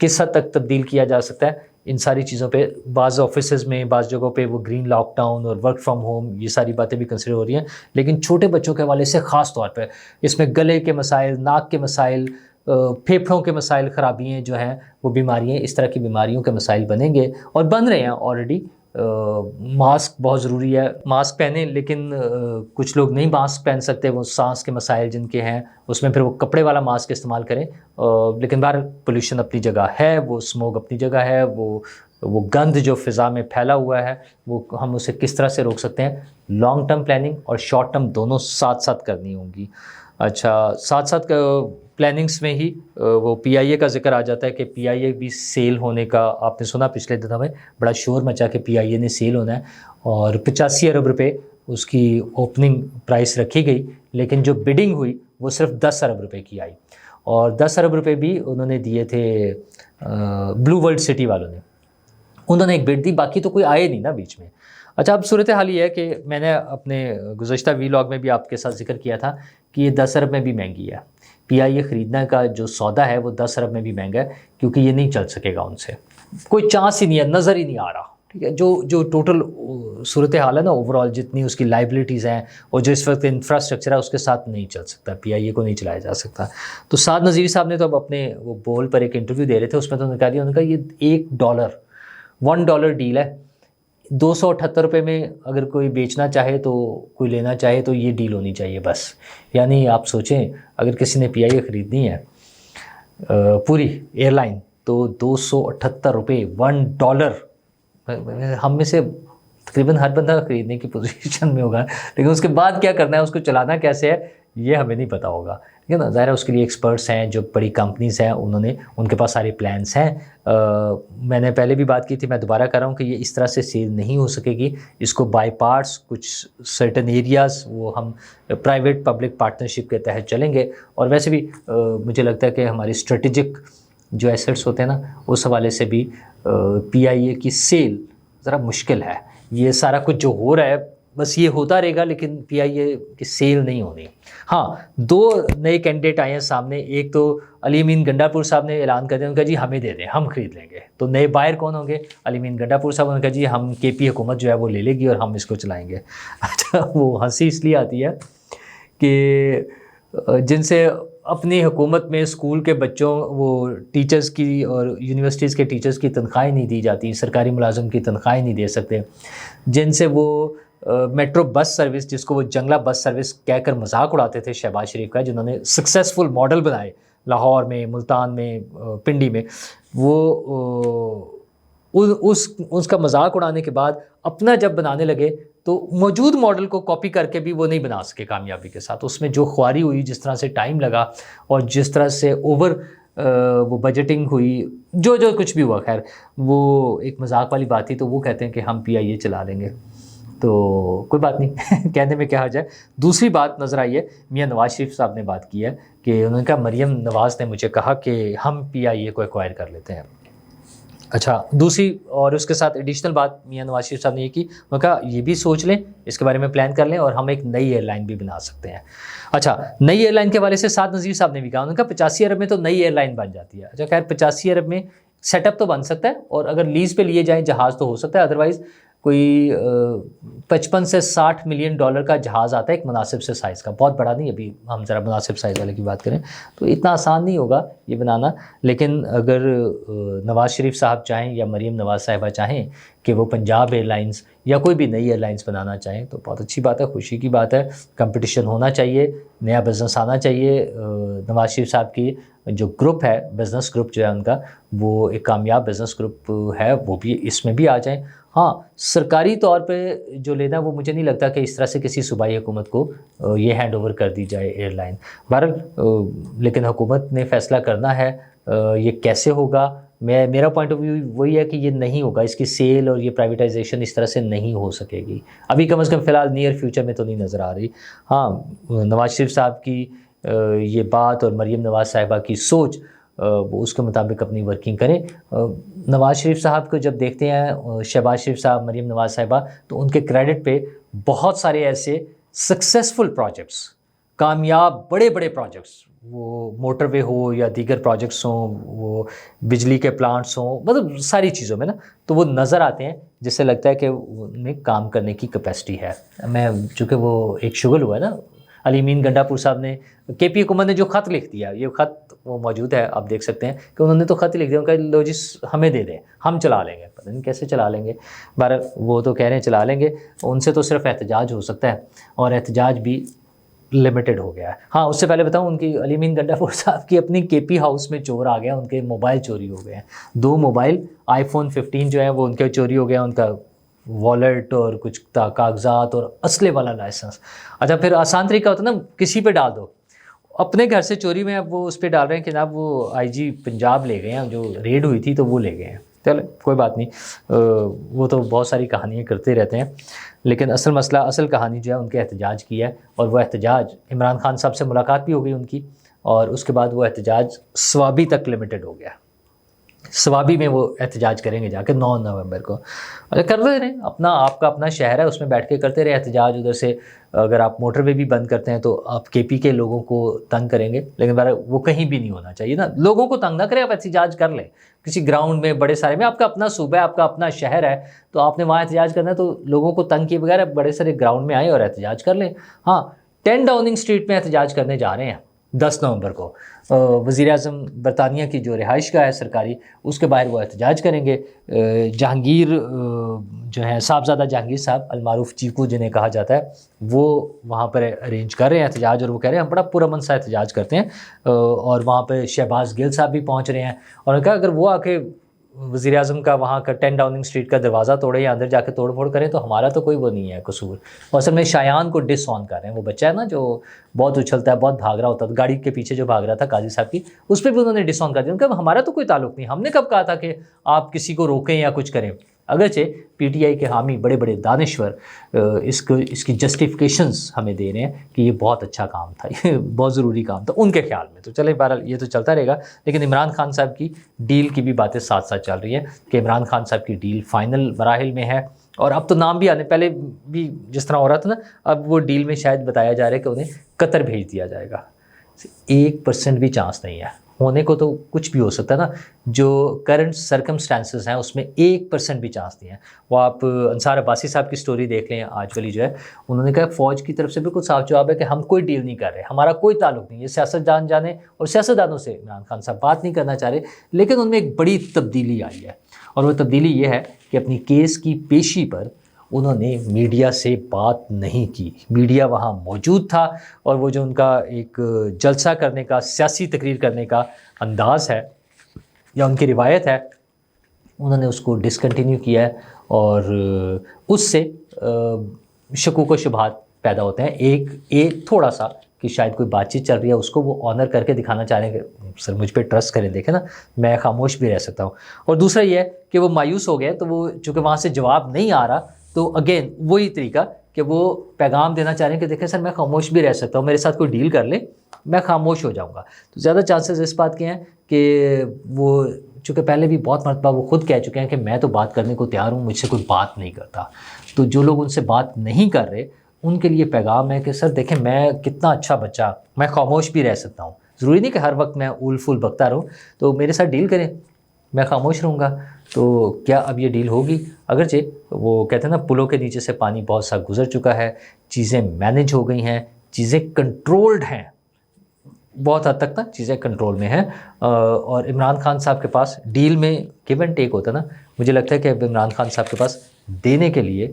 کس حد تک تبدیل کیا جا سکتا ہے ان ساری چیزوں پہ. بعض آفیسز میں بعض جگہوں پہ وہ گرین لاک ڈاؤن اور ورک فرام ہوم یہ ساری باتیں بھی کنسیڈر ہو رہی ہیں. لیکن چھوٹے بچوں کے حوالے سے خاص طور پہ اس میں گلے کے مسائل، ناک کے مسائل، پھیپھڑوں کے مسائل، خرابیاں جو ہیں وہ بیماریاں، اس طرح کی بیماریوں کے مسائل بنیں گے اور بن رہے ہیں آلریڈی. ماسک بہت ضروری ہے، ماسک پہنیں، لیکن کچھ لوگ نہیں ماسک پہن سکتے، وہ سانس کے مسائل جن کے ہیں اس میں پھر وہ کپڑے والا ماسک استعمال کریں. لیکن بہر پولیوشن اپنی جگہ ہے، وہ اسموگ اپنی جگہ ہے، وہ گند جو فضا میں پھیلا ہوا ہے وہ ہم اسے کس طرح سے روک سکتے ہیں. لانگ ٹرم پلاننگ اور شارٹ ٹرم دونوں ساتھ ساتھ کرنی ہوں گی. اچھا، ساتھ ساتھ پلاننگس میں ہی وہ پی آئی اے کا ذکر آ جاتا ہے کہ پی آئی اے بھی سیل ہونے کا آپ نے سنا پچھلے دنوں میں بڑا شور مچا کہ پی آئی اے نے سیل ہونا ہے اور 85 ارب روپے اس کی اوپننگ پرائس رکھی گئی، لیکن جو بڈنگ ہوئی وہ صرف 10 ارب روپے کی آئی اور 10 ارب روپے بھی انہوں نے دیے تھے بلو ورلڈ سٹی والوں نے. انہوں نے ایک بڈ دی، باقی تو کوئی آئے نہیں نا بیچ میں. اچھا، اب صورتحال یہ ہے کہ میں نے اپنے گزشتہ ویلاگ میں بھی آپ کے ساتھ ذکر کیا تھا کہ یہ 10 ارب میں بھی مہنگی ہے. پی آئی اے خریدنے کا جو سودا ہے وہ 10 ارب میں بھی مہنگا ہے کیونکہ یہ نہیں چل سکے گا، ان سے کوئی چانس ہی نہیں ہے، نظر ہی نہیں آ رہا. ٹھیک ہے، جو ٹوٹل صورتحال ہے نا اوور آل، جتنی اس کی لائبلٹیز ہیں اور جو اس وقت انفراسٹرکچر ہے اس کے ساتھ نہیں چل سکتا، پی آئی اے کو نہیں چلایا جا سکتا. تو سعد نذیری صاحب نے تو اب اپنے وہ بول پر ایک انٹرویو دے رہے تھے، اس میں تو انہوں نے کہا دیا، انہوں نے کہا یہ $1 ڈیل ہے. 278 روپے میں اگر کوئی بیچنا چاہے تو کوئی لینا چاہے تو یہ ڈیل ہونی چاہیے بس. یعنی آپ سوچیں اگر کسی نے پی آئی اے خریدنی ہے پوری ایئر لائن تو 278 روپے، $1. ہم میں سے تقریباً ہر بندہ خریدنے کی پوزیشن میں ہوگا، لیکن اس کے بعد کیا کرنا ہے، اس کو چلانا کیسے ہے، یہ ہمیں نہیں پتہ ہوگا. ٹھیک ہے نا، ظاہر ہے اس کے لیے ایکسپرٹس ہیں، جو بڑی کمپنیز ہیں ان کے پاس سارے پلانس ہیں. میں نے پہلے بھی بات کی تھی، میں دوبارہ کر رہا ہوں کہ یہ اس طرح سے سیل نہیں ہو سکے گی. اس کو بائی پارٹس، کچھ سرٹن ایریاز وہ ہم پرائیویٹ پبلک پارٹنرشپ کے تحت چلیں گے. اور ویسے بھی مجھے لگتا ہے کہ ہماری اسٹریٹجک جو ایسٹس ہوتے ہیں نا، اس حوالے سے بھی پی آئی اے کی سیل ذرا مشکل ہے. یہ سارا کچھ جو ہو رہا ہے بس یہ ہوتا رہے گا، لیکن پی آئی اے کی سیل نہیں ہونی. ہاں، 2 نئے کینڈیڈیٹ آئے ہیں سامنے. ایک تو علی امین گنڈا پور صاحب نے اعلان کر دیا، انہوں نے کہا جی ہمیں دے دیں، ہم خرید لیں گے. تو نئے بائر کون ہوں گے؟ علی امین گنڈا پور صاحب. انہوں نے کہا جی ہم کے پی حکومت جو ہے وہ لے لے گی اور ہم اس کو چلائیں گے. اچھا، وہ ہنسی اس لیے آتی ہے کہ جن سے اپنی حکومت میں اسکول کے بچوں، وہ ٹیچرز کی اور یونیورسٹیز کے ٹیچرز کی تنخواہیں نہیں دی جاتی، سرکاری ملازم کی تنخواہیں نہیں دے سکتے، جن سے وہ میٹرو بس سروس، جس کو وہ جنگلہ بس سروس کہہ کر مذاق اڑاتے تھے شہباز شریف کا، جنہوں نے سکسیزفل ماڈل بنائے لاہور میں، ملتان میں، پنڈی میں، وہ اس کا مذاق اڑانے کے بعد اپنا جب بنانے لگے تو موجود ماڈل کو کاپی کر کے بھی وہ نہیں بنا سکے کامیابی کے ساتھ. اس میں جو خواری ہوئی، جس طرح سے ٹائم لگا اور جس طرح سے اوور وہ بجٹنگ ہوئی، جو کچھ بھی ہوا، خیر وہ ایک مذاق والی بات تھی. تو وہ کہتے ہیں کہ ہم پی آئی اے چلا لیں گے، تو کوئی بات نہیں کہنے میں کیا حرج ہے. دوسری بات نظر آئی ہے، میاں نواز شریف صاحب نے بات کی ہے کہ انہوں نے کہا مریم نواز نے مجھے کہا کہ ہم پی آئی اے کو ایکوائر کر لیتے ہیں. اچھا، دوسری اور اس کے ساتھ ایڈیشنل بات میاں نواز شریف صاحب نے یہ کی، انہوں نے کہا یہ بھی سوچ لیں، اس کے بارے میں پلان کر لیں اور ہم ایک نئی ایئر لائن بھی بنا سکتے ہیں. اچھا، نئی ایئر لائن کے حوالے سے سعد نذیری صاحب نے بھی کہا، انہوں نے کہا 85 ارب میں تو نئی ایئر لائن بن جاتی ہے. اچھا، خیر 85 ارب میں سیٹ اپ تو بن سکتا ہے اور اگر لیز پہ لیے جائیں جہاز تو ہو سکتا ہے، ادروائز کوئی 55 سے 60 ملین ڈالر کا جہاز آتا ہے ایک مناسب سے سائز کا، بہت بڑا نہیں. ابھی ہم ذرا مناسب سائز والے کی بات کریں تو اتنا آسان نہیں ہوگا یہ بنانا. لیکن اگر نواز شریف صاحب چاہیں یا مریم نواز صاحبہ چاہیں کہ وہ پنجاب ایئر لائنس یا کوئی بھی نئی ایئر لائنس بنانا چاہیں تو بہت اچھی بات ہے، خوشی کی بات ہے. کمپٹیشن ہونا چاہیے، نیا بزنس آنا چاہیے. نواز شریف صاحب کی جو گروپ ہے، بزنس گروپ جو ہے ان کا، وہ ایک کامیاب بزنس گروپ ہے، وہ بھی اس میں بھی آ جائیں. ہاں، سرکاری طور پہ جو لینا وہ مجھے نہیں لگتا کہ اس طرح سے کسی صوبائی حکومت کو یہ ہینڈ اوور کر دی جائے ایئر لائن. بہرحال لیکن حکومت نے فیصلہ کرنا ہے یہ کیسے ہوگا. میرا پوائنٹ آف ویو وہی ہے کہ یہ نہیں ہوگا، اس کی سیل اور یہ پرائیویٹائزیشن اس طرح سے نہیں ہو سکے گی ابھی، کم از کم فی الحال نیئر فیوچر میں تو نہیں نظر آ رہی. ہاں، نواز شریف صاحب کی یہ بات اور مریم نواز صاحبہ کی سوچ وہ اس کے مطابق اپنی ورکنگ کریں. نواز شریف صاحب کو جب دیکھتے ہیں، شہباز شریف صاحب، مریم نواز صاحبہ، تو ان کے کریڈٹ پہ بہت سارے ایسے سکسیزفل پروجیکٹس، کامیاب بڑے بڑے پروجیکٹس وہ موٹر وے ہو یا دیگر پروجیکٹس ہوں، وہ بجلی کے پلانٹس ہوں، مطلب ساری چیزوں میں نا، تو وہ نظر آتے ہیں جس سے لگتا ہے کہ ان میں کام کرنے کی کیپیسٹی ہے۔ میں چونکہ وہ ایک شغل ہوا ہے نا، علی امین گنڈا پور صاحب نے، کے پی حکومت نے جو خط لکھ دیا، یہ خط وہ موجود ہے، آپ دیکھ سکتے ہیں کہ انہوں نے تو خط لکھ دیا، ان کا لو جی ہمیں دے دیں، ہم چلا لیں گے، پتہ نہیں کیسے چلا لیں گے، بہرحال وہ تو کہہ رہے ہیں چلا لیں گے، ان سے تو صرف احتجاج ہو سکتا ہے، اور احتجاج بھی لمیٹڈ ہو گیا ہے۔ ہاں، اس سے پہلے بتاؤں، ان کی علی امین گنڈا پور صاحب کی اپنی کے پی ہاؤس میں چور آ گیا، ان کے موبائل چوری ہو گئے ہیں، 2 موبائل آئی فون 15 جو ہے وہ ان کے چوری ہو گیا، ان کا والیٹ اور کچھ کاغذات اور اسلحے والا لائسنس۔ اچھا، پھر آسان طریقہ ہوتا ہے نا، کسی پہ ڈال دو، اپنے گھر سے چوری میں، اب وہ اس پہ ڈال رہے ہیں کہ جناب وہ آئی جی پنجاب لے گئے ہیں، جو ریڈ ہوئی تھی تو وہ لے گئے ہیں۔ چلے کوئی بات نہیں، وہ تو بہت ساری کہانیاں کرتے رہتے ہیں، لیکن اصل مسئلہ، اصل کہانی جو ہے ان کے احتجاج کی ہے، اور وہ احتجاج عمران خان صاحب سے ملاقات بھی ہو گئی ان کی، اور اس کے بعد وہ احتجاج سوابی تک لمیٹڈ ہو گیا۔ سوابی میں وہ احتجاج کریں گے جا کے 9 نومبر کو۔ کرتے رہیں اپنا، آپ کا اپنا شہر ہے، اس میں بیٹھ کے کرتے رہے احتجاج۔ ادھر سے اگر آپ موٹر وے بھی بند کرتے ہیں تو آپ کے پی کے لوگوں کو تنگ کریں گے، لیکن وہ کہیں بھی نہیں ہونا چاہیے نا، لوگوں کو تنگ نہ کریں، آپ احتجاج کر لیں کسی گراؤنڈ میں، بڑے سارے میں، آپ کا اپنا صوبہ ہے، آپ کا اپنا شہر ہے، تو آپ نے وہاں احتجاج کرنا ہے، تو لوگوں کو تنگ کیے بغیر بڑے سارے گراؤنڈ میں آئیں اور احتجاج کر لیں۔ ہاں، 10 ڈاؤننگ اسٹریٹ میں احتجاج کرنے جا رہے ہیں 10 نومبر کو، وزیر اعظم برطانیہ کی جو رہائش گاہ ہے سرکاری، اس کے باہر وہ احتجاج کریں گے۔ جہانگیر جو ہے، صاحبزادہ جہانگیر صاحب المعروف چیکو جنہیں کہا جاتا ہے، وہ وہاں پر ارینج کر رہے ہیں احتجاج، اور وہ کہہ رہے ہیں ہم بڑا پرامن سا احتجاج کرتے ہیں، اور وہاں پہ شہباز گل صاحب بھی پہنچ رہے ہیں، اور انہوں نے کہا اگر وہ آ کے وزیر اعظم کا وہاں کا 10 ڈاؤننگ اسٹریٹ کا دروازہ توڑے یا اندر جا کے توڑ پھوڑ کریں تو ہمارا تو کوئی وہ نہیں ہے قصور۔ اور اصل میں شایان کو ڈس آن کر رہے ہیں، وہ بچہ ہے نا جو بہت اچھلتا ہے، بہت بھاگ رہا ہوتا ہے، گاڑی کے پیچھے جو بھاگ رہا تھا قاضی صاحب کی، اس پہ بھی انہوں نے ڈس آن کر دیا، ان کا ہمارا تو کوئی تعلق نہیں، ہم نے کب کہا تھا کہ آپ کسی کو روکیں یا کچھ کریں۔ اگرچہ پی ٹی آئی کے حامی بڑے بڑے دانشور اس کی جسٹیفیکیشنز ہمیں دے رہے ہیں کہ یہ بہت اچھا کام تھا، یہ بہت ضروری کام تھا ان کے خیال میں، تو چلے بہرحال یہ تو چلتا رہے گا۔ لیکن عمران خان صاحب کی ڈیل کی بھی باتیں ساتھ ساتھ چل رہی ہیں کہ عمران خان صاحب کی ڈیل فائنل مراحل میں ہے، اور اب تو نام بھی آنے، پہلے بھی جس طرح ہو رہا تھا نا، اب وہ ڈیل میں شاید بتایا جا رہا ہے کہ انہیں قطر بھیج دیا جائے گا۔ 1% بھی چانس نہیں ہے، ہونے کو تو کچھ بھی ہو سکتا ہے نا، جو کرنٹ سرکمسٹانسز ہیں اس میں 1% بھی چانس نہیں ہے۔ وہ آپ انصار عباسی صاحب کی سٹوری دیکھ لیں آج والی جو ہے، انہوں نے کہا فوج کی طرف سے بالکل صاف جواب ہے کہ ہم کوئی ڈیل نہیں کر رہے، ہمارا کوئی تعلق نہیں، یہ سیاستدان جانے، اور سیاستدانوں سے عمران خان صاحب بات نہیں کرنا چاہ رہے، لیکن ان میں ایک بڑی تبدیلی آئی ہے، اور وہ تبدیلی یہ ہے کہ اپنی کیس کی پیشی پر انہوں نے میڈیا سے بات نہیں کی۔ میڈیا وہاں موجود تھا، اور وہ جو ان کا ایک جلسہ کرنے کا، سیاسی تقریر کرنے کا انداز ہے یا ان کی روایت ہے، انہوں نے اس کو ڈسکنٹینیو کیا ہے، اور اس سے شکوک و شبہات پیدا ہوتے ہیں۔ ایک تھوڑا سا کہ شاید کوئی بات چیت چل رہی ہے، اس کو وہ آنر کر کے دکھانا چاہ رہے ہیں کہ سر مجھ پہ ٹرسٹ کریں، دیکھیں نا میں خاموش بھی رہ سکتا ہوں۔ اور دوسرا یہ ہے کہ وہ مایوس ہو گئے، تو وہ چونکہ وہاں سے جواب نہیں آ رہا، تو اگین وہی طریقہ کہ وہ پیغام دینا چاہ رہے ہیں کہ دیکھیں سر میں خاموش بھی رہ سکتا ہوں، میرے ساتھ کوئی ڈیل کر لے میں خاموش ہو جاؤں گا۔ تو زیادہ چانسز اس بات کے ہیں کہ وہ چونکہ پہلے بھی بہت مرتبہ وہ خود کہہ چکے ہیں کہ میں تو بات کرنے کو تیار ہوں، مجھ سے کوئی بات نہیں کرتا، تو جو لوگ ان سے بات نہیں کر رہے ان کے لیے پیغام ہے کہ سر دیکھیں میں کتنا اچھا بچہ، میں خاموش بھی رہ سکتا ہوں، ضروری نہیں کہ ہر وقت میں اول فول بکتا رہوں، تو میرے ساتھ ڈیل کریں، میں خاموش رہوں گا۔ تو کیا اب یہ ڈیل ہوگی؟ اگرچہ وہ کہتے ہیں نا پلوں کے نیچے سے پانی بہت سا گزر چکا ہے، چیزیں مینج ہو گئی ہیں، چیزیں کنٹرولڈ ہیں، بہت حد تک نا چیزیں کنٹرول میں ہیں، اور عمران خان صاحب کے پاس ڈیل میں گیو اینڈ ٹیک ہوتا ہے نا، مجھے لگتا ہے کہ اب عمران خان صاحب کے پاس دینے کے لیے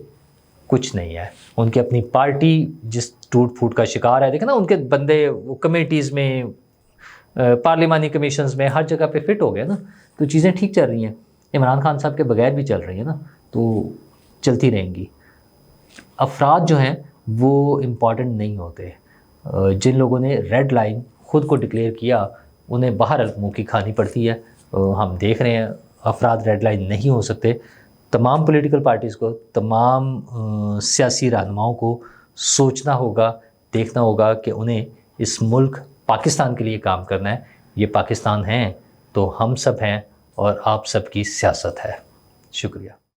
کچھ نہیں ہے۔ ان کی اپنی پارٹی جس ٹوٹ پھوٹ کا شکار ہے، دیکھیں نا ان کے بندے وہ کمیٹیز میں، پارلیمانی کمیشنز میں، ہر جگہ پہ فٹ ہو گئے نا، تو چیزیں ٹھیک چل رہی ہیں، عمران خان صاحب کے بغیر بھی چل رہی ہیں نا، تو چلتی رہیں گی۔ افراد جو ہیں وہ امپورٹنٹ نہیں ہوتے، جن لوگوں نے ریڈ لائن خود کو ڈکلیئر کیا انہیں باہر منہ کی کھانی پڑتی ہے۔ ہم دیکھ رہے ہیں افراد ریڈ لائن نہیں ہو سکتے۔ تمام پولیٹیکل پارٹیز کو، تمام سیاسی رہنماؤں کو سوچنا ہوگا، دیکھنا ہوگا کہ انہیں اس ملک پاکستان کے لیے کام کرنا ہے۔ یہ پاکستان ہیں تو ہم سب ہیں، اور آپ سب کی سیاست ہے۔ شکریہ۔